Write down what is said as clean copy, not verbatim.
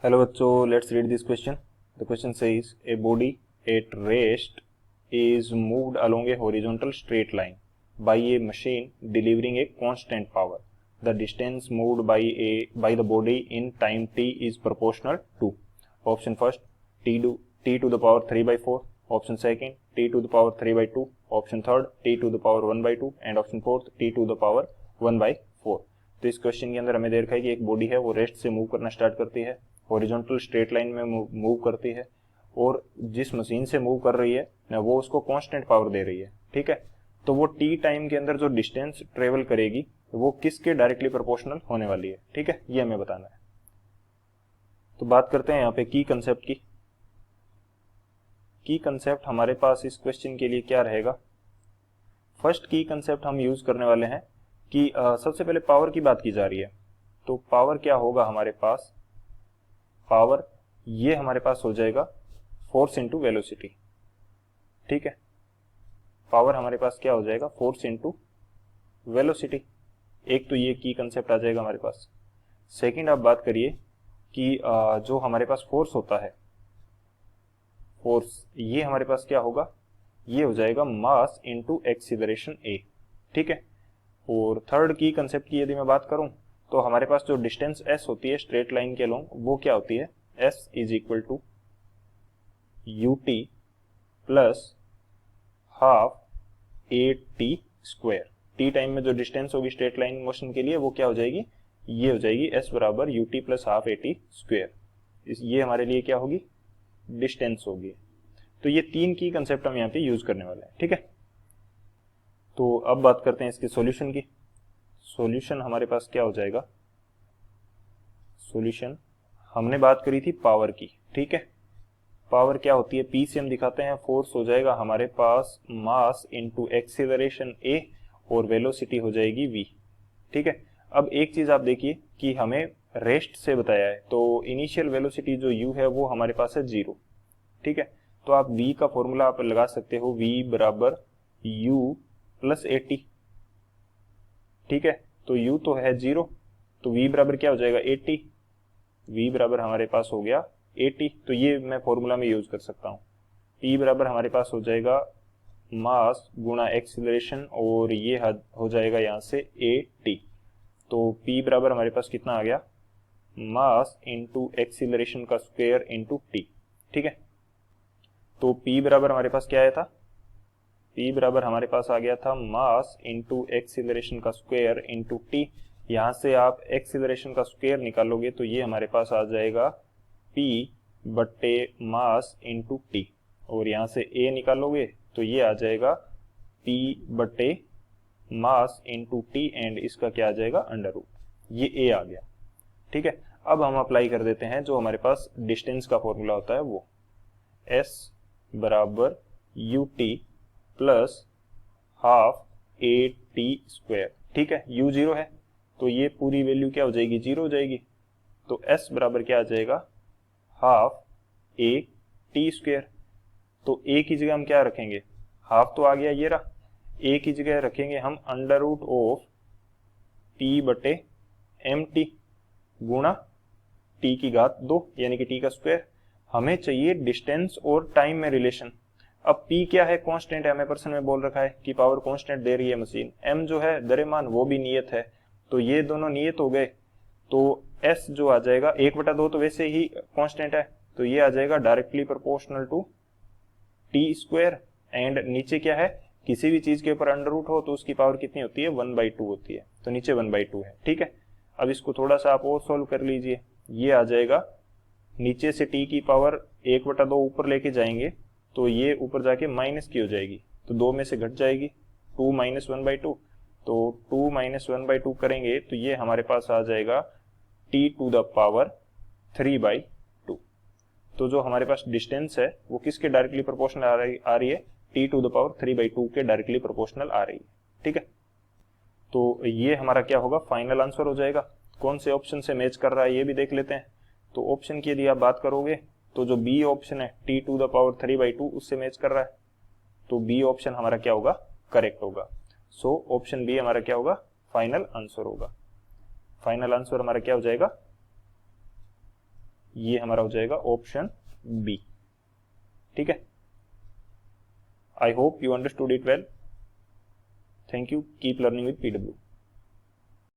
Hello बच्चों, let's read this question. The question says a body at rest is moved along a horizontal straight line by a machine delivering a constant power. The distance moved by the body in time t is proportional to option first t to the power 3 by 4, option second t to the power 3 by 2, option third t to the power 1 by 2 and option fourth t to the power 1 by 4. तो इस question के अंदर हमें दे रखा है कि एक body है वो रेस्ट से मूव करना स्टार्ट करती है, हॉरिजॉन्टल स्ट्रेट लाइन में मूव करती है और जिस मशीन से मूव कर रही है वो उसको कांस्टेंट पावर दे रही है. ठीक है, तो वो टी टाइम के अंदर जो डिस्टेंस ट्रेवल करेगी वो किसके डायरेक्टली प्रोपोर्शनल होने वाली है. ठीक है, ये हमें बताना है. तो बात करते हैं यहाँ पे की कंसेप्ट की. की कंसेप्ट हमारे पास इस क्वेश्चन के लिए क्या रहेगा. फर्स्ट की कंसेप्ट हम यूज करने वाले हैं कि सबसे पहले पावर की बात की जा रही है. तो पावर क्या होगा हमारे पास, पावर ये हमारे पास हो जाएगा फोर्स इंटू वेलोसिटी. ठीक है, पावर हमारे पास क्या हो जाएगा, फोर्स इंटू वेलोसिटी. एक तो ये की कंसेप्ट आ जाएगा हमारे पास. सेकंड आप बात करिए कि जो हमारे पास फोर्स होता है, फोर्स ये हमारे पास क्या होगा, ये हो जाएगा मास इंटू एक्सीलरेशन ए. ठीक है, और थर्ड की कंसेप्ट की यदि मैं बात करूं तो हमारे पास जो डिस्टेंस एस होती है स्ट्रेट लाइन के अलोंग वो क्या होती है, S is equal to U T plus half A T square. T time में जो डिस्टेंस होगी स्ट्रेट लाइन मोशन के लिए वो क्या हो जाएगी, ये हो जाएगी एस बराबर you T plus half A T square. ये हमारे लिए क्या होगी, डिस्टेंस होगी. तो ये तीन की कंसेप्ट हम यहाँ पे यूज करने वाले हैं. ठीक है, तो अब बात करते हैं इसके सॉल्यूशन की. सॉल्यूशन हमारे पास क्या हो जाएगा, सॉल्यूशन हमने बात करी थी पावर की. ठीक है, पावर क्या होती है, पी से हम दिखाते हैं, फोर्स हो जाएगा हमारे पास मास इंटू एक्सीलरेशन ए और वेलोसिटी हो जाएगी वी. ठीक है, अब एक चीज आप देखिए कि हमें रेस्ट से बताया है तो इनिशियल वेलोसिटी जो यू है वो हमारे पास है 0. ठीक है, तो आप v का फॉर्मूला आप लगा सकते हो, v बराबर u प्लस ए टी. ठीक है, तो u तो है 0, तो v बराबर क्या हो जाएगा 80. v बराबर हमारे पास हो गया 80, तो ये मैं फॉर्मूला में यूज कर सकता हूँ. p बराबर हमारे पास हो जाएगा मास गुणा एक्सीलरेशन और ये हो जाएगा यहाँ से ए टी. तो p बराबर हमारे पास कितना आ गया, मास इंटू एक्सीलरेशन का स्क्वायर इंटू टी. ठीक है, तो p बराबर हमारे पास क्या आया था, p बराबर हमारे पास आ गया था मास इंटू एक्सीलरेशन का स्क्वायर इंटू टी. यहाँ से आप एक्सीलरेशन का स्क्वायर निकालोगे तो ये हमारे पास आ जाएगा p बट्टे मास इंटू टी, और यहाँ से a निकालोगे तो ये आ जाएगा p बट्टे मास इंटू टी एंड इसका क्या आ जाएगा अंडर रूट. ये a आ गया. ठीक है, अब हम अप्लाई कर देते हैं जो हमारे पास डिस्टेंस का फॉर्मूला होता है वो s बराबर you T plus half A T square. ठीक है, u 0 है तो ये पूरी वैल्यू क्या हो जाएगी, 0 हो जाएगी. तो s बराबर क्या आ जाएगा, हाफ ए टी स्क्वायर. तो a की जगह हम क्या रखेंगे, हाफ तो आ गया ये रहा, a की जगह रखेंगे हम अंडर रूट ऑफ टी बटे एम टी गुणा टी की घात 2 यानी कि टी का स्क्वायर. हमें चाहिए डिस्टेंस और टाइम में रिलेशन. अब p क्या है, कांस्टेंट है, हमें पर्सन में बोल रखा है कि पावर कांस्टेंट दे रही है मशीन. m जो है द्रव्यमान वो भी नियत है, तो ये दोनों नियत हो गए. तो s जो आ जाएगा 1/2 तो वैसे ही कांस्टेंट है, तो ये आ जाएगा directly proportional to T square. And नीचे क्या है, किसी भी चीज के ऊपर अंडर रूट हो तो उसकी पावर कितनी होती है, 1/2 होती है, तो नीचे 1/2 है. ठीक है, अब इसको थोड़ा सा आप और सोल्व कर लीजिए. ये आ जाएगा नीचे से t की पावर 1/2 ऊपर लेके जाएंगे तो ये ऊपर जाके माइनस की हो जाएगी, तो 2 में से घट जाएगी, 2 माइनस 1/2. तो 2 माइनस 1/2 करेंगे तो ये हमारे पास आ जाएगा t टू द पावर 3/2. तो जो हमारे पास डिस्टेंस है वो किसके डायरेक्टली प्रोपोर्शनल आ रही है, t टू द पावर 3/2 के डायरेक्टली प्रोपोर्शनल आ रही है. ठीक है, तो ये हमारा क्या होगा, फाइनल आंसर हो जाएगा. कौन से ऑप्शन से मैच कर रहा है ये भी देख लेते हैं. तो ऑप्शन की यदि आप बात करोगे तो जो बी ऑप्शन है t टू द पावर 3/2 उससे मैच कर रहा है, तो बी ऑप्शन हमारा क्या होगा, करेक्ट होगा. सो ऑप्शन बी हमारा क्या होगा, फाइनल आंसर होगा. फाइनल आंसर हमारा क्या हो जाएगा, ये हमारा हो जाएगा ऑप्शन बी। ठीक है, I hope you understood it well. Thank you, keep learning with PW.